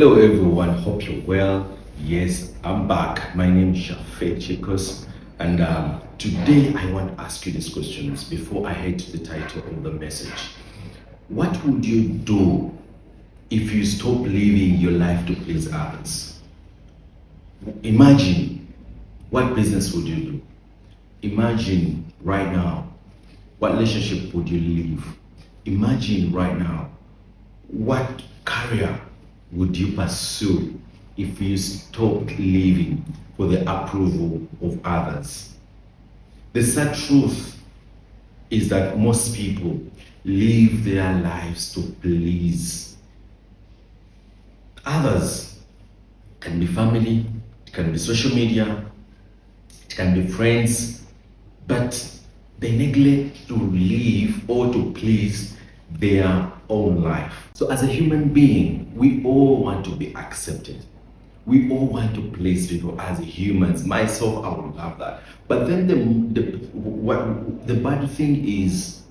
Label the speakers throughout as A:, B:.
A: Hello everyone, hope you're well. Yes, I'm back. My name is Shafet Chikos, and today I want to ask you these questions before I head to the title of the message. What would you do if you stop living your life to please others? Imagine, what business would you do? Imagine right now, what relationship would you leave? Imagine right now, what career would you pursue if you stopped living for the approval of others? The sad truth is that most people live their lives to please others. It can be family, it can be social media, it can be friends, but they neglect to live or to please their own life. So as a human being, we all want to be accepted. We all want to please people as humans. Myself, I would love that. But then the bad thing is,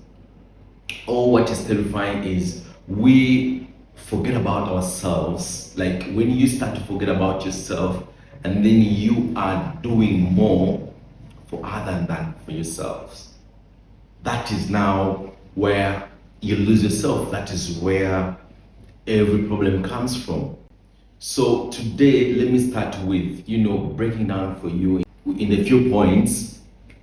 A: or what is terrifying is, we forget about ourselves. Like when you start to forget about yourself, and then you are doing more for others than for yourselves. That is now where you lose yourself. That is where every problem comes from. So today, let me start with, breaking down for you in a few points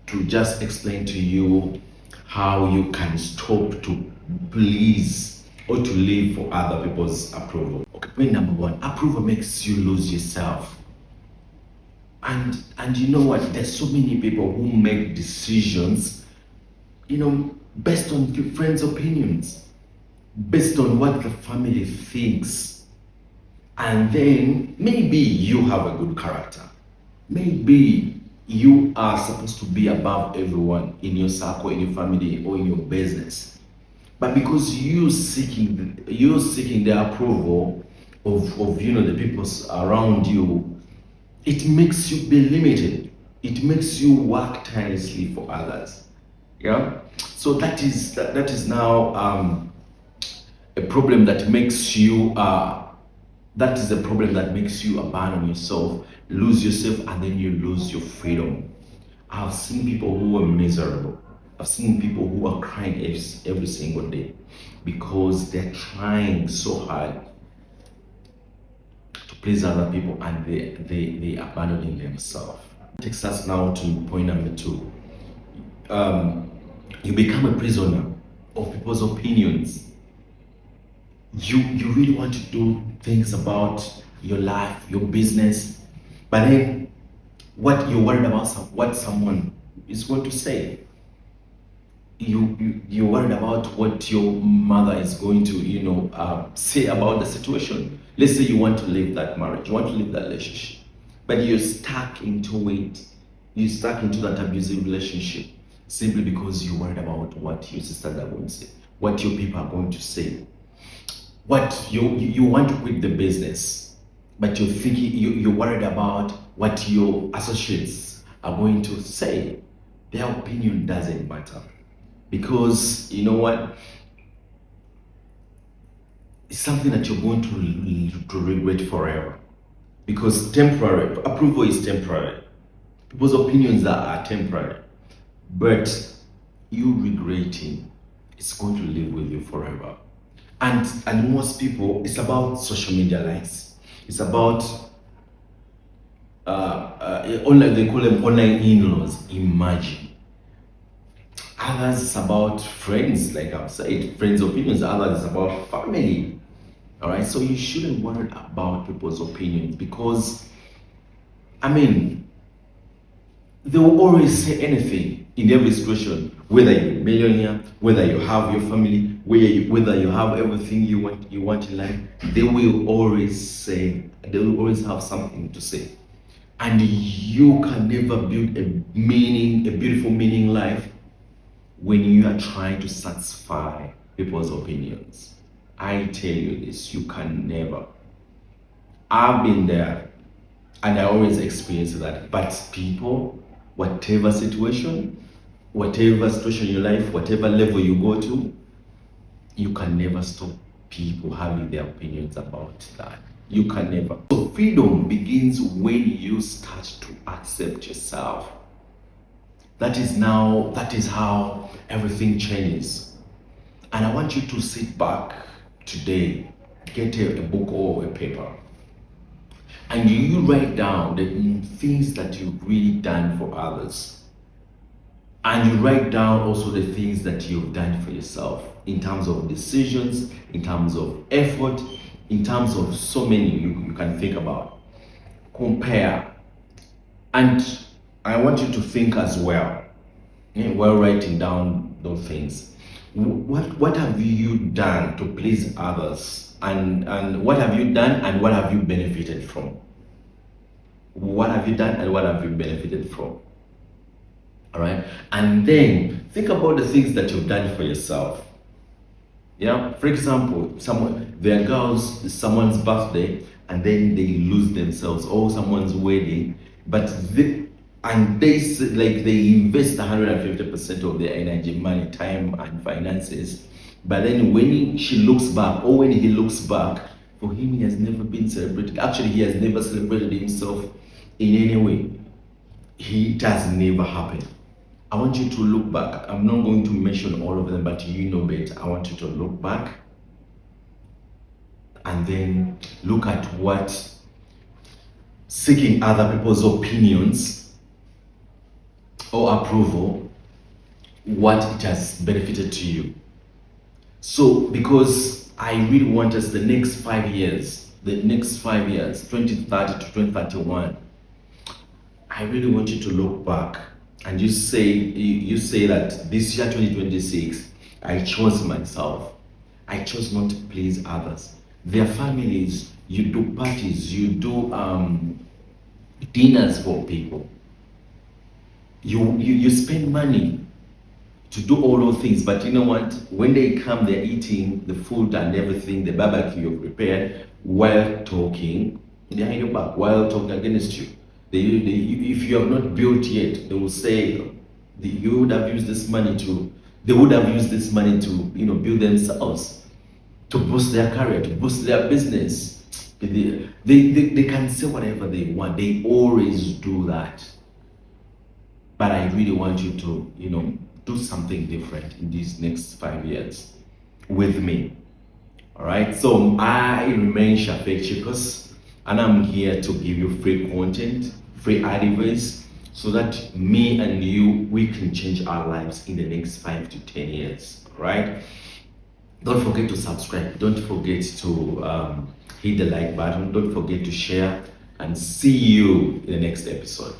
A: to just explain to you how you can stop to please or to live for other people's approval. Okay, point number one, approval makes you lose yourself. And you know what? There's so many people who make decisions, based on your friends' opinions, based on what the family thinks. And then maybe you have a good character. Maybe you are supposed to be above everyone in your circle, in your family, or in your business. But because you're seeking the approval of the people around you, it makes you be limited. It makes you work tirelessly for others. Yeah. So that is now a problem that makes you. That is a problem that makes you abandon yourself, lose yourself, and then you lose your freedom. I've seen people who are miserable. I've seen people who are crying every single day because they're trying so hard to please other people, and they abandoning themselves. Takes us now to point number two. You become a prisoner of people's opinions. You really want to do things about your life, your business, but then what you're worried about, what someone is going to say. You're worried about what your mother is going to say about the situation. Let's say you want to leave that marriage, you want to leave that relationship, but you're stuck into it. You're stuck into that abusive relationship simply because you're worried about what your sisters are going to say, what your people are going to say. What you want to quit the business, but you're worried about what your associates are going to say. Their opinion doesn't matter, because you know what? It's something that you're going to regret forever, because temporary approval is temporary. People's opinions are temporary, but you regretting, it's going to live with you forever. And most people, it's about social media likes. It's about online, they call them online in-laws. Imagine. Others is about friends, like I've said, friends' opinions. Others is about family. All right, so you shouldn't worry about people's opinions, because they will always say anything in every situation, whether you're a millionaire, whether you have your family, whether you have everything you want in life. They will always have something to say. And you can never build a beautiful meaning life when you are trying to satisfy people's opinions. I tell you this, you can never. I've been there, and I always experience that. But people, whatever situation in your life, whatever level you go to, you can never stop people having their opinions about that. You can never. So freedom begins when you start to accept yourself. That is how everything changes. And I want you to sit back today, get a book or a paper, and you write down the things that you've really done for others. And you write down also the things that you've done for yourself in terms of decisions, in terms of effort, in terms of so many you can think about. Compare. And I want you to think as well, while writing down those things. What have you done to please others? And what have you done and what have you benefited from? What have you done and what have you benefited from? All right. And then think about the things that you've done for yourself. Yeah. For example, there are girls, it's someone's birthday, and then they lose themselves, or someone's wedding, but they invest 150% of their energy, money, time, and finances. But then when she looks back, or when he looks back, for him, he has never been celebrated. Actually, he has never celebrated himself in any way. It has never happened. I want you to look back. I'm not going to mention all of them, but you know better. I want you to look back and then look at what seeking other people's opinions or approval, what it has benefited to you. So, because I really want us the next 5 years, 2030 to 2031, I really want you to look back and you say that this year 2026, I chose myself. I chose not to please others. Their families, you do parties, you do dinners for people. You spend money to do all those things, but you know what? When they come, they're eating the food and everything, the barbecue you prepared, while talking behind your back, while talking against you. If you have not built yet, they will say they would have used this money to build themselves, to boost their career, to boost their business. They can say whatever they want. They always do that. But I really want you to, do something different in these next 5 years with me. All right. So I remain Shafek Chicos, and I'm here to give you free content, free advice, so that me and you, we can change our lives in the next 5 to 10 years. All right. Don't forget to subscribe. Don't forget to hit the like button. Don't forget to share, and see you in the next episode.